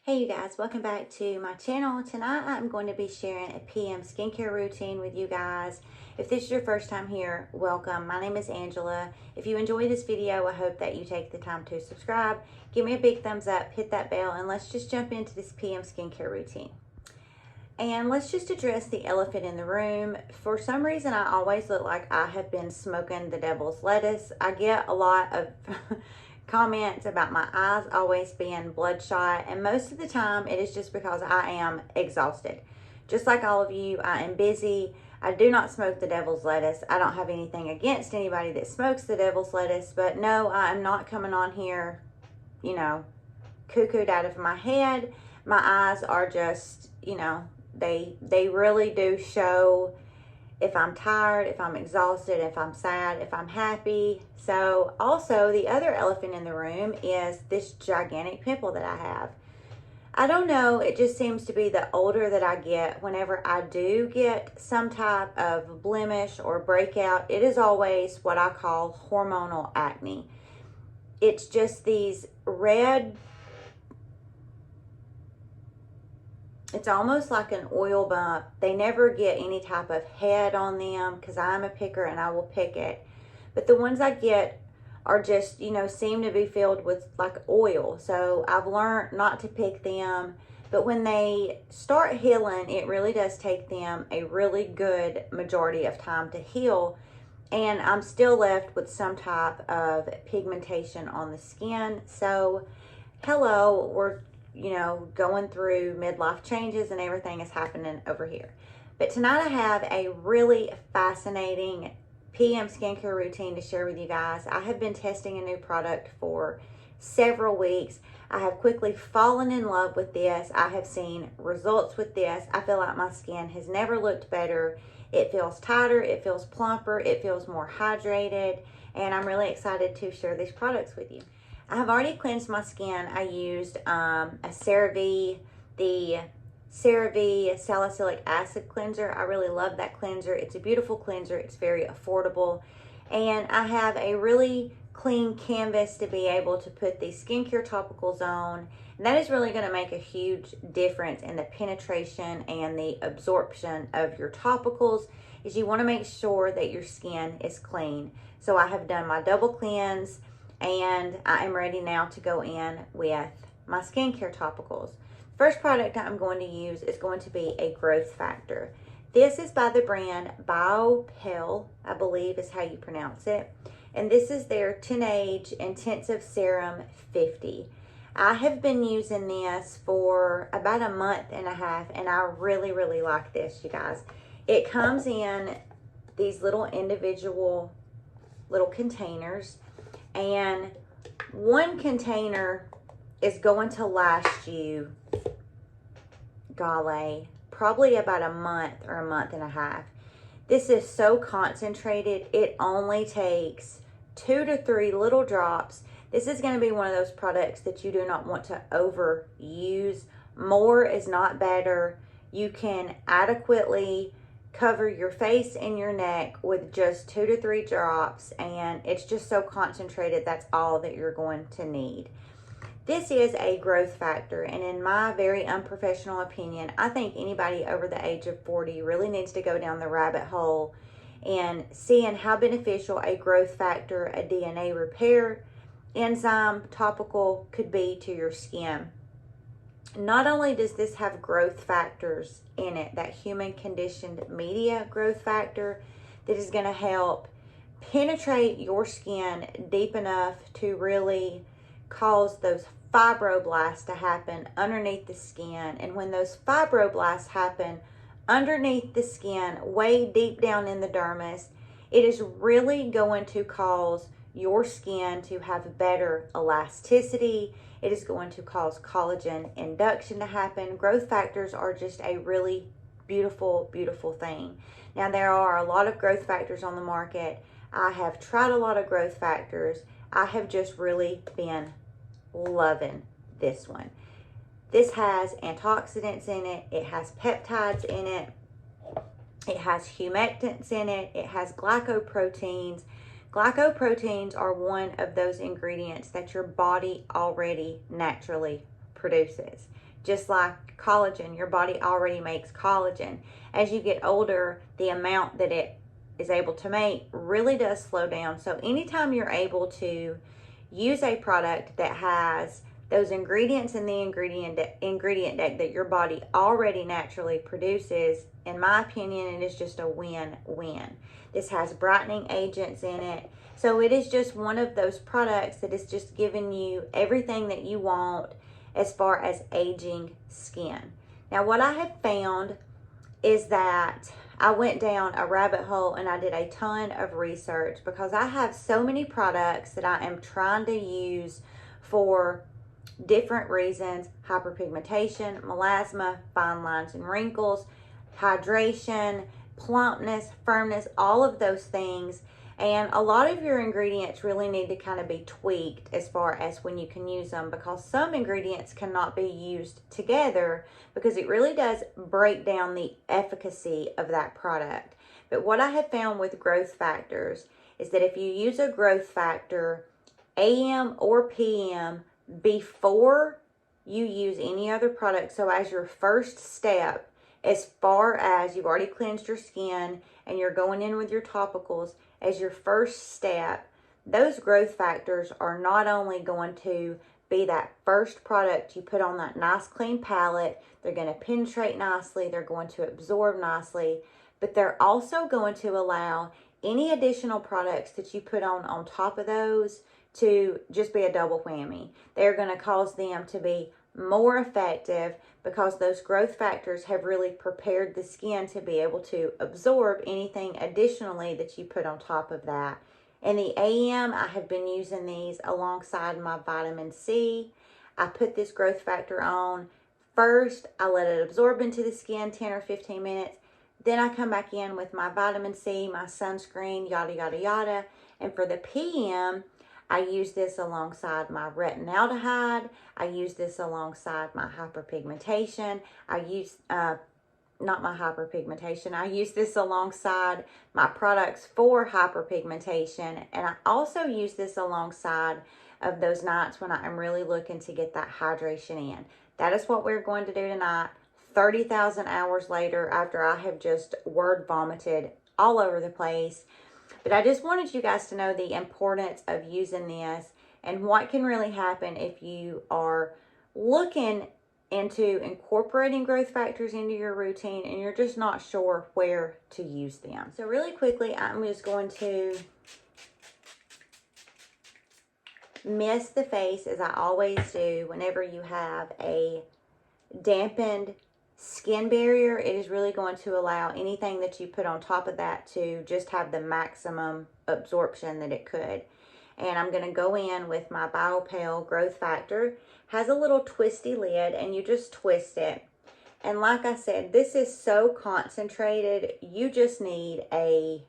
Hey you guys, welcome back to my channel. Tonight I'm going to be sharing a PM skincare routine with you guys. If this is your first time here, welcome. My name is Angela. If you enjoy this video, I hope that you take the time to subscribe. Give me a big thumbs up, hit that bell, and let's just jump into this PM skincare routine. And let's just address the elephant in the room. For some reason, I always look like I have been smoking the devil's lettuce. I get a lot of comments about my eyes always being bloodshot, and most of the time it is just because I am exhausted. Just like all of you, I am busy. I do not smoke the devil's lettuce. I don't have anything against anybody that smokes the devil's lettuce, but no, I am not coming on here, cuckooed out of my head. My eyes are just, they really do show if I'm tired, if I'm exhausted, if I'm sad, if I'm happy. So also the other elephant in the room is this gigantic pimple that I have. I don't know, it just seems to be the older that I get, whenever I do get some type of blemish or breakout, it is always what I call hormonal acne. It's just these red, it's almost like an oil bump. They never get any type of head on them because I'm a picker and I will pick it. But the ones I get are just, seem to be filled with like oil. So I've learned not to pick them. But when they start healing, it really does take them a really good majority of time to heal. And I'm still left with some type of pigmentation on the skin. So, hello, we're going through midlife changes and everything is happening over here. But tonight I have a really fascinating PM skincare routine to share with you guys. I have been testing a new product for several weeks. I have quickly fallen in love with this. I have seen results with this. I feel like my skin has never looked better. It feels tighter, it feels plumper, it feels more hydrated, and I'm really excited to share these products with you. I have already cleansed my skin. I used a CeraVe, the CeraVe salicylic acid cleanser. I really love that cleanser. It's a beautiful cleanser. It's very affordable. And I have a really clean canvas to be able to put these skincare topicals on. And that is really going to make a huge difference in the penetration and the absorption of your topicals, is you want to make sure that your skin is clean. So I have done my double cleanse, and I am ready now to go in with my skincare topicals. First product I'm going to use is going to be a growth factor. This is by the brand Biopelle, I believe is how you pronounce it. And this is their 10-Age Intensive Serum 50. I have been using this for about a month and a half, and I really, really like this, you guys. It comes in these little individual little containers, and one container is going to last you, golly, probably about a month or a month and a half. This is so concentrated, it only takes 2 to 3 little drops. This is going to be one of those products that you do not want to overuse. More is not better. You can adequately cover your face and your neck with just 2 to 3 drops, and it's just so concentrated, that's all that you're going to need. This is a growth factor, and in my very unprofessional opinion, I think anybody over the age of 40 really needs to go down the rabbit hole and seeing how beneficial a growth factor, a DNA repair enzyme topical could be to your skin. Not only does this have growth factors in it, that human conditioned media growth factor that is going to help penetrate your skin deep enough to really cause those fibroblasts to happen underneath the skin. And when those fibroblasts happen underneath the skin, way deep down in the dermis, it is really going to cause your skin to have better elasticity. It is going to cause collagen induction to happen. Growth factors are just a really beautiful, beautiful thing. Now, there are a lot of growth factors on the market. I have tried a lot of growth factors. I have just really been loving this one. This has antioxidants in it. It has peptides in it. It has humectants in it. It has glycoproteins. Glycoproteins are one of those ingredients that your body already naturally produces. just like collagen. Your body already makes collagen. As you get older, the amount that it is able to make really does slow down. So anytime you're able to use a product that has those ingredients in the ingredient deck that your body already naturally produces, in my opinion, it is just a win-win. This has brightening agents in it. So it is just one of those products that is just giving you everything that you want as far as aging skin. Now, what I have found is that I went down a rabbit hole and I did a ton of research because I have so many products that I am trying to use for different reasons: hyperpigmentation, melasma, fine lines and wrinkles, hydration, plumpness, firmness, all of those things. And a lot of your ingredients really need to kind of be tweaked as far as when you can use them, because some ingredients cannot be used together because it really does break down the efficacy of that product. But what I have found with growth factors is that if you use a growth factor AM or PM before you use any other product, so as your first step, as far as you've already cleansed your skin and you're going in with your topicals, as your first step, those growth factors are not only going to be that first product you put on that nice clean palette, they're going to penetrate nicely, they're going to absorb nicely, but they're also going to allow any additional products that you put on top of those to just be a double whammy. They're going to cause them to be more effective because those growth factors have really prepared the skin to be able to absorb anything additionally that you put on top of that. In the AM, I have been using these alongside my vitamin C. I put this growth factor on first, I let it absorb into the skin 10 or 15 minutes. Then I come back in with my vitamin C, my sunscreen, yada, yada, yada. And for the PM, I use this alongside my retinaldehyde. I use this alongside my hyperpigmentation. I use, not my hyperpigmentation, I use this alongside my products for hyperpigmentation. And I also use this alongside of those nights when I'm really looking to get that hydration in. That is what we're going to do tonight, 30,000 hours later, after I have just word vomited all over the place. But I just wanted you guys to know the importance of using this and what can really happen if you are looking into incorporating growth factors into your routine and you're just not sure where to use them. So really quickly, I'm just going to mist the face, as I always do whenever you have a dampened skin barrier. It is really going to allow anything that you put on top of that to just have the maximum absorption that it could. And I'm going to go in with my Biopelle growth factor. Has a little twisty lid and you just twist it. And like I said, this is so concentrated, you just need a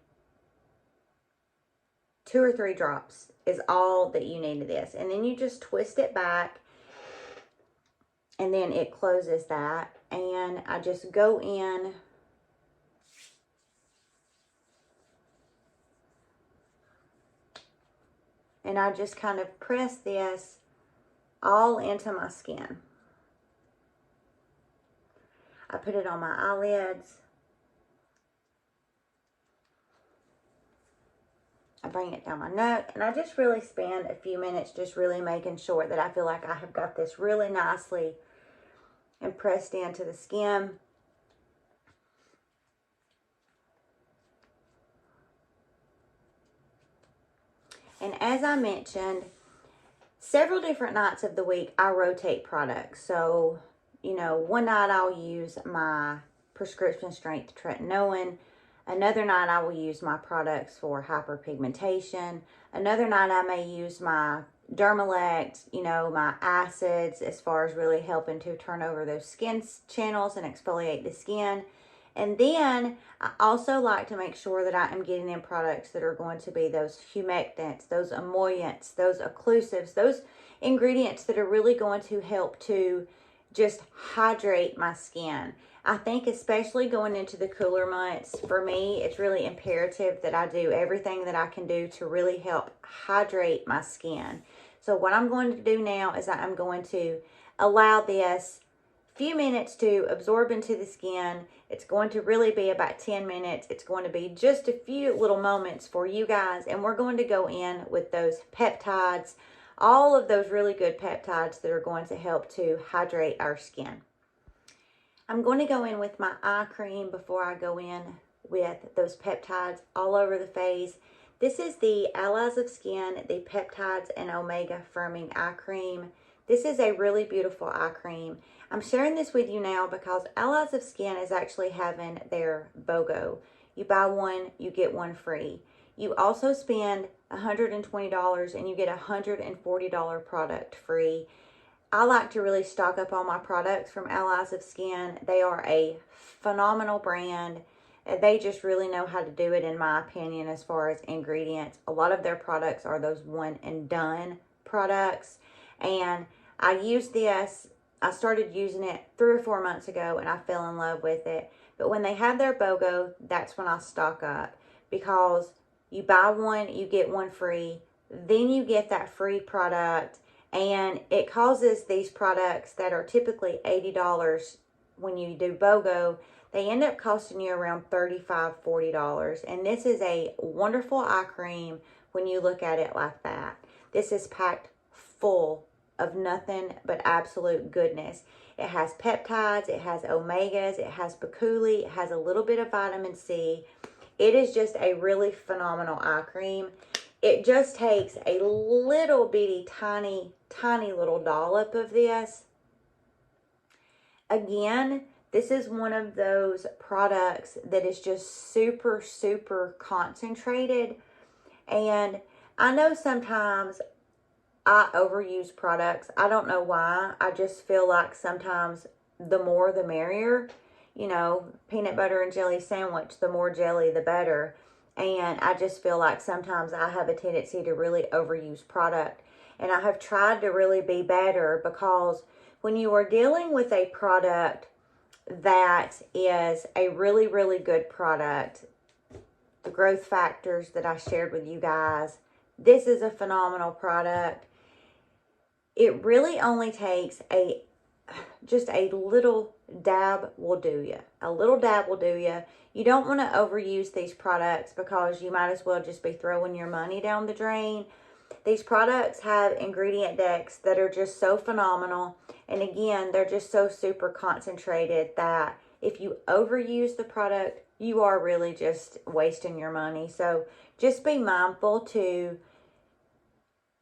2 or 3 drops is all that you need of this. And then you just twist it back and then it closes that. And I just go in and I just kind of press this all into my skin. I put it on my eyelids. I bring it down my neck, and I just really spend a few minutes just really making sure that I feel like I have got this really nicely impressed into the skin. And as I mentioned, several different nights of the week, I rotate products. So, you know, one night I'll use my prescription strength tretinoin. Another night I will use my products for hyperpigmentation. Another night I may use my Dermalect, you know, my acids as far as really helping to turn over those skin channels and exfoliate the skin. And then I also like to make sure that I am getting in products that are going to be those humectants, those emollients, those occlusives, those ingredients that are really going to help to just hydrate my skin. I think especially going into the cooler months, for me, it's really imperative that I do everything that I can do to really help hydrate my skin. So what I'm going to do now is I'm going to allow this few minutes to absorb into the skin. It's going to really be about 10 minutes. It's going to be just a few little moments for you guys, and we're going to go in with those peptides, all of those really good peptides that are going to help to hydrate our skin. I'm going to go in with my eye cream before I go in with those peptides all over the face. This is the Allies of Skin, the Peptides and Omega Firming Eye Cream. This is a really beautiful eye cream. I'm sharing this with you now because Allies of Skin is actually having their BOGO. You buy one, you get one free. You also spend $120 and you get a $140 product free. I like to really stock up on my products from Allies of Skin. They are a phenomenal brand. They just really know how to do it, in my opinion, as far as ingredients. A lot of their products are those one and done products. And I used this, I started using it 3 or 4 months ago and I fell in love with it. But when they have their BOGO, that's when I stock up, because you buy one, you get one free. Then you get that free product, and it causes these products that are typically $80 when you do BOGO, they end up costing you around $35, $40. And this is a wonderful eye cream when you look at it like that. This is packed full of nothing but absolute goodness. It has peptides, it has omegas, it has patchouli, it has a little bit of vitamin C. It is just a really phenomenal eye cream. It just takes a little bitty, tiny little dollop of this. Again, this is one of those products that is just super, super concentrated. And I know sometimes I overuse products. I don't know why. I just feel like sometimes the more the merrier. You know, peanut butter and jelly sandwich, the more jelly, the better. And I just feel like sometimes I have a tendency to really overuse product. And I have tried to really be better, because when you are dealing with a product that is a really, really good product, the growth factors that I shared with you guys, this is a phenomenal product. It really only takes just a little dab will do you. A little dab will do you. You don't want to overuse these products, because you might as well just be throwing your money down the drain. These products have ingredient decks that are just so phenomenal. And again, they're just so super concentrated that if you overuse the product, you are really just wasting your money. So just be mindful to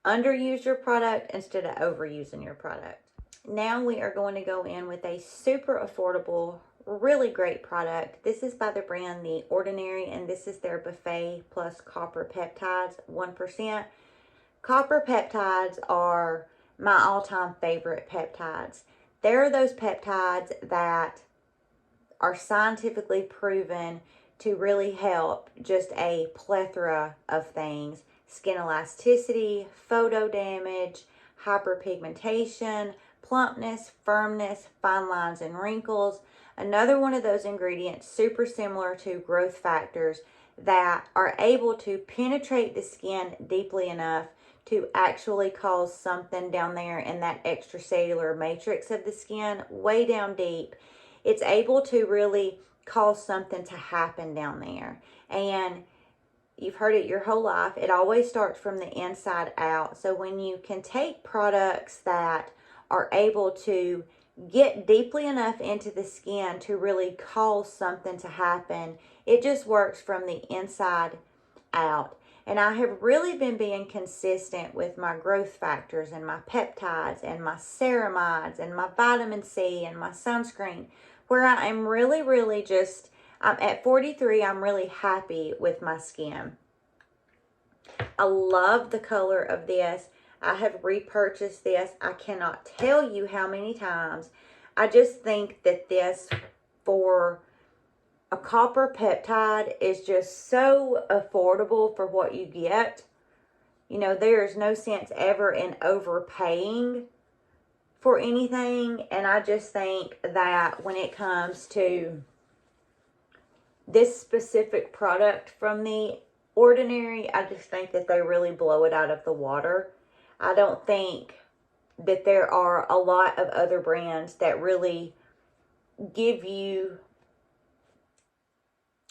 underuse your product instead of overusing your product. Now we are going to go in with a super affordable, really great product. This is by the brand The Ordinary, and this is their Buffet+copper peptides, 1%. Copper peptides are my all-time favorite peptides. They're those peptides that are scientifically proven to really help just a plethora of things. Skin elasticity, photo damage, hyperpigmentation, plumpness, firmness, fine lines and wrinkles. Another one of those ingredients super similar to growth factors that are able to penetrate the skin deeply enough to actually cause something down there in that extracellular matrix of the skin, way down deep. It's able to really cause something to happen down there. And you've heard it your whole life. It always starts from the inside out. So when you can take products that are able to get deeply enough into the skin to really cause something to happen, it just works from the inside out. And I have really been being consistent with my growth factors and my peptides and my ceramides and my vitamin C and my sunscreen, where I am really, really just, I'm at 43, I'm really happy with my skin. I love the color of this. I have repurchased this. I cannot tell you how many times. I just think that this, for a copper peptide, is just so affordable for what you get. You know, there's no sense ever in overpaying for anything. And I just think that when it comes to this specific product from The Ordinary, I just think that they really blow it out of the water. I don't think that there are a lot of other brands that really give you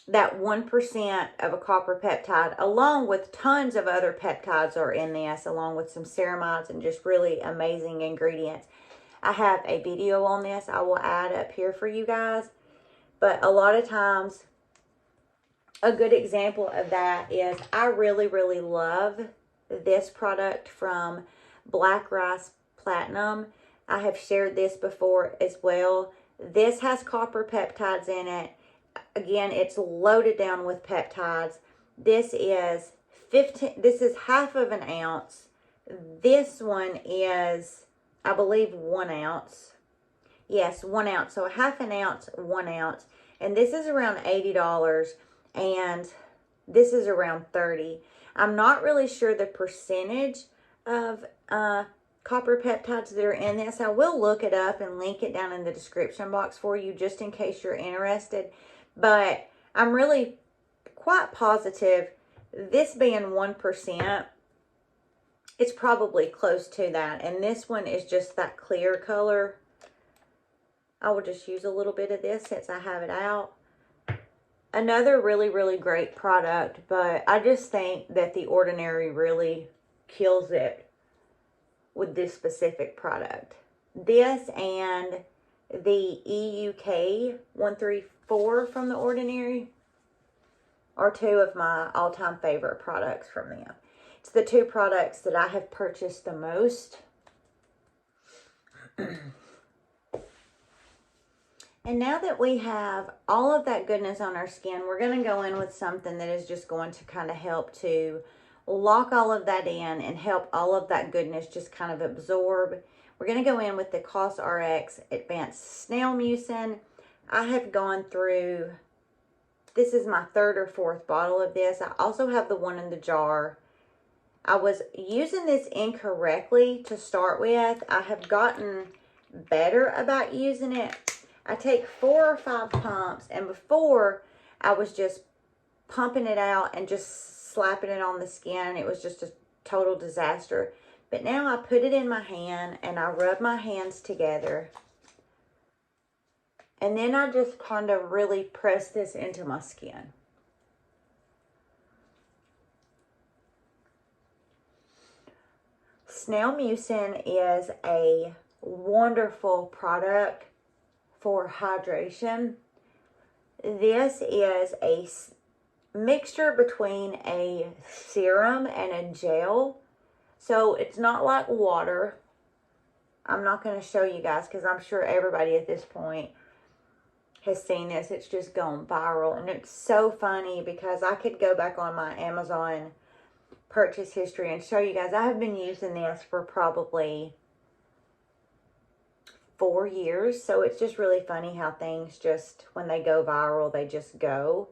that 1% of a copper peptide, along with tons of other peptides are in this, along with some ceramides and just really amazing ingredients. I have a video on this I will add up here for you guys. But a lot of times, a good example of that is I really, really love this product from Black Rice Platinum. I have shared this before as well. This has copper peptides in it. Again, it's loaded down with peptides. This is half of an ounce. This one is, I believe, 1 ounce. Yes, 1 ounce. So a half an ounce, 1 ounce. And this is around $80. And this is around 30. I'm not really sure the percentage of copper peptides that are in this. I will look it up and link it down in the description box for you just in case you're interested. But I'm really quite positive, this being 1%, it's probably close to that. And this one is just that clear color. I will just use a little bit of this since I have it out. Another really, really great product, but I just think that the Ordinary really kills it with this specific product. This and the EUK 134 from the Ordinary are two of my all-time favorite products from them. It's the two products that I have purchased the most. And now that we have all of that goodness on our skin, we're going to go in with something that is just going to kind of help to lock all of that in and help all of that goodness just kind of absorb. We're going to go in with the Cosrx Advanced Snail Mucin. I have gone through, this is my 3rd or 4th bottle of this. I also have the one in the jar. I was using this incorrectly to start with. I have gotten better about using it. I take 4 or 5 pumps, and before I was just pumping it out and just slapping it on the skin. It was just a total disaster. But now I put it in my hand and I rub my hands together. And then I just kind of really press this into my skin. Snail Mucin is a wonderful product for hydration. This is a mixture between a serum and a gel. So it's not like water. I'm not going to show you guys because I'm sure everybody at this point has seen this. It's just gone viral. And it's so funny because I could go back on my Amazon purchase history and show you guys. I have been using this for probably 4 years. So it's just really funny how things just, when they go viral, they just go.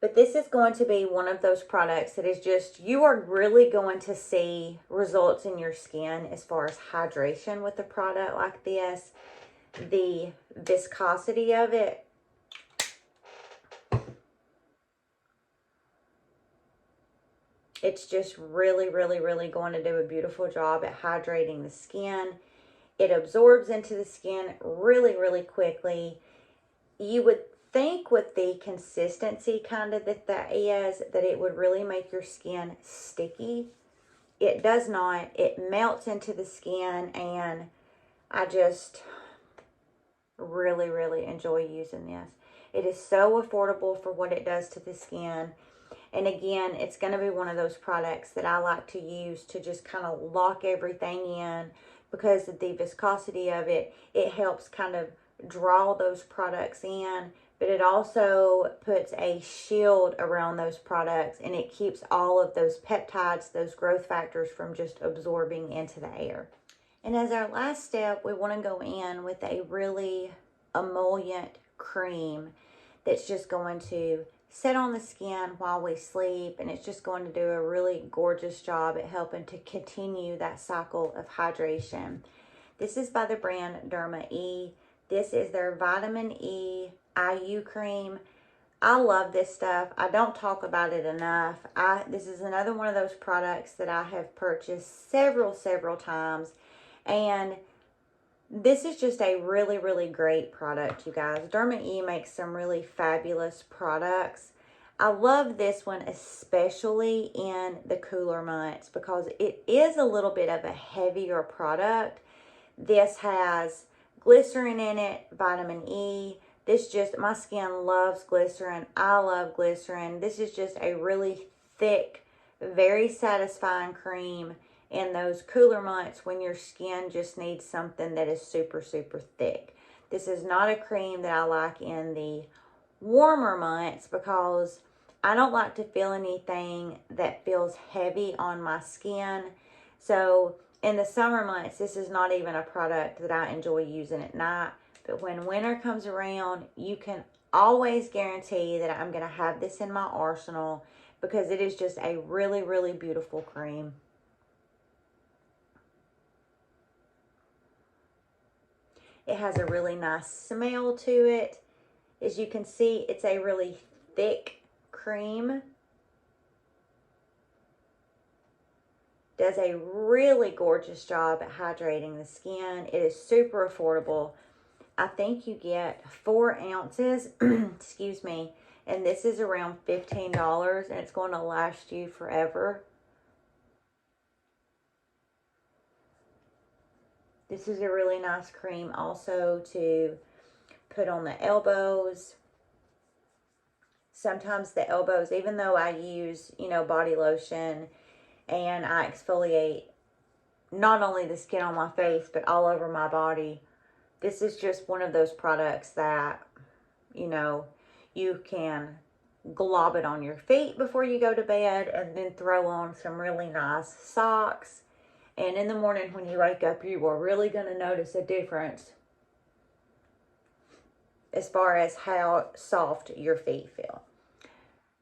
But this is going to be one of those products that is just, you are really going to see results in your skin as far as hydration with a product like this. The viscosity of it. It's just really, really, really going to do a beautiful job at hydrating the skin. It absorbs into the skin really, really quickly. You would think with the consistency kind of that is, that it would really make your skin sticky. It does not. It melts into the skin, and I just really, really enjoy using this. It is so affordable for what it does to the skin. And again, it's going to be one of those products that I like to use to just kind of lock everything in because of the viscosity of it. It helps kind of draw those products in, but it also puts a shield around those products, and it keeps all of those peptides, those growth factors, from just absorbing into the air. And as our last step, we want to go in with a really emollient cream that's just going to sit on the skin while we sleep, and it's just going to do a really gorgeous job at helping to continue that cycle of hydration. This is by the brand Derma E. This is their Vitamin E IU cream. I love this stuff. I don't talk about it enough. This is another one of those products that I have purchased several times, and This is just a really, really great product, you guys. Derma E makes some really fabulous products. I love this one, especially in the cooler months, because it is a little bit of a heavier product. This has glycerin in it, vitamin E. This just, my skin loves glycerin. I love glycerin. This is just a really thick, very satisfying cream in those cooler months when your skin just needs something that is super, super thick. This is not a cream that I like in the warmer months because I don't like to feel anything that feels heavy on my skin. So in the summer months, this is not even a product that I enjoy using at night. But when winter comes around, you can always guarantee that I'm going to have this in my arsenal because it is just a really, really beautiful cream. It has a really nice smell to it. As you can see, it's a really thick cream. Does a really gorgeous job at hydrating the skin. It is super affordable. I think you get 4 ounces, excuse me, and this is around $15, and it's going to last you forever. This is a really nice cream also to put on the elbows. Sometimes the elbows, even though I use, body lotion and I exfoliate not only the skin on my face, but all over my body, this is just one of those products that, you can glob it on your feet before you go to bed and then throw on some really nice socks. And in the morning when you wake up, you are really going to notice a difference as far as how soft your feet feel.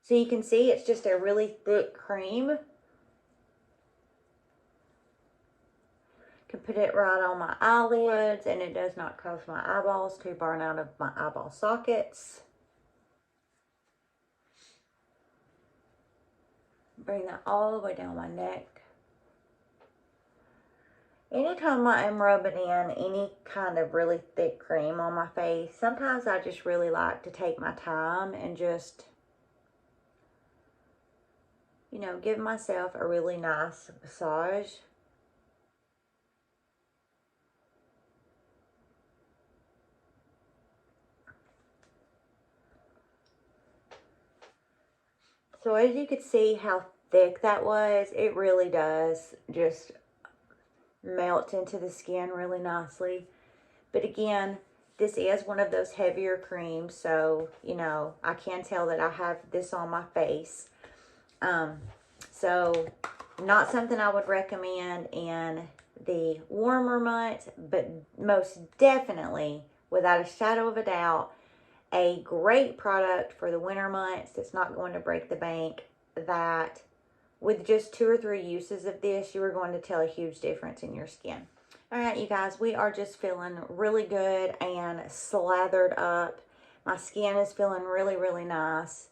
So you can see it's just a really thick cream. Can put it right on my eyelids, and it does not cause my eyeballs to burn out of my eyeball sockets. Bring that all the way down my neck. Anytime I am rubbing in any kind of really thick cream on my face, sometimes I just really like to take my time and just, give myself a really nice massage. So as you could see how thick that was, it really does just melt into the skin really nicely. But again, this is one of those heavier creams, so I can tell that I have this on my face. So not something I would recommend in the warmer months, but most definitely, without a shadow of a doubt, a great product for the winter months that's not going to break the bank, that with just 2 or 3 uses of this, you are going to tell a huge difference in your skin. All right, you guys, we are just feeling really good and slathered up. My skin is feeling really, really nice.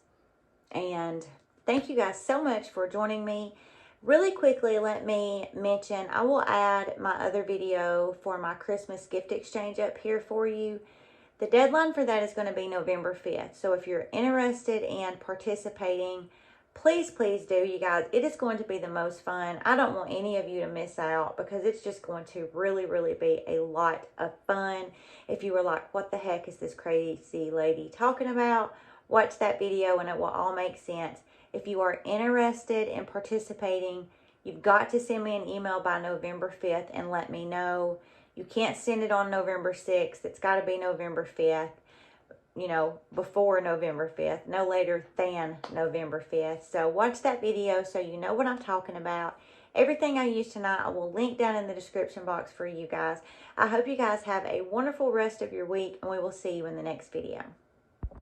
And thank you guys so much for joining me. Really quickly, let me mention, I will add my other video for my Christmas gift exchange up here for you. The deadline for that is going to be November 5th. So if you're interested in participating, please, please do, you guys. It is going to be the most fun. I don't want any of you to miss out because it's just going to really, really be a lot of fun. If you were like, what the heck is this crazy lady talking about? Watch that video and it will all make sense. If you are interested in participating, you've got to send me an email by November 5th and let me know. You can't send it on November 6th. It's got to be November 5th. Before November 5th, no later than November 5th. So watch that video so you know what I'm talking about. Everything I used tonight, I will link down in the description box for you guys. I hope you guys have a wonderful rest of your week, and we will see you in the next video.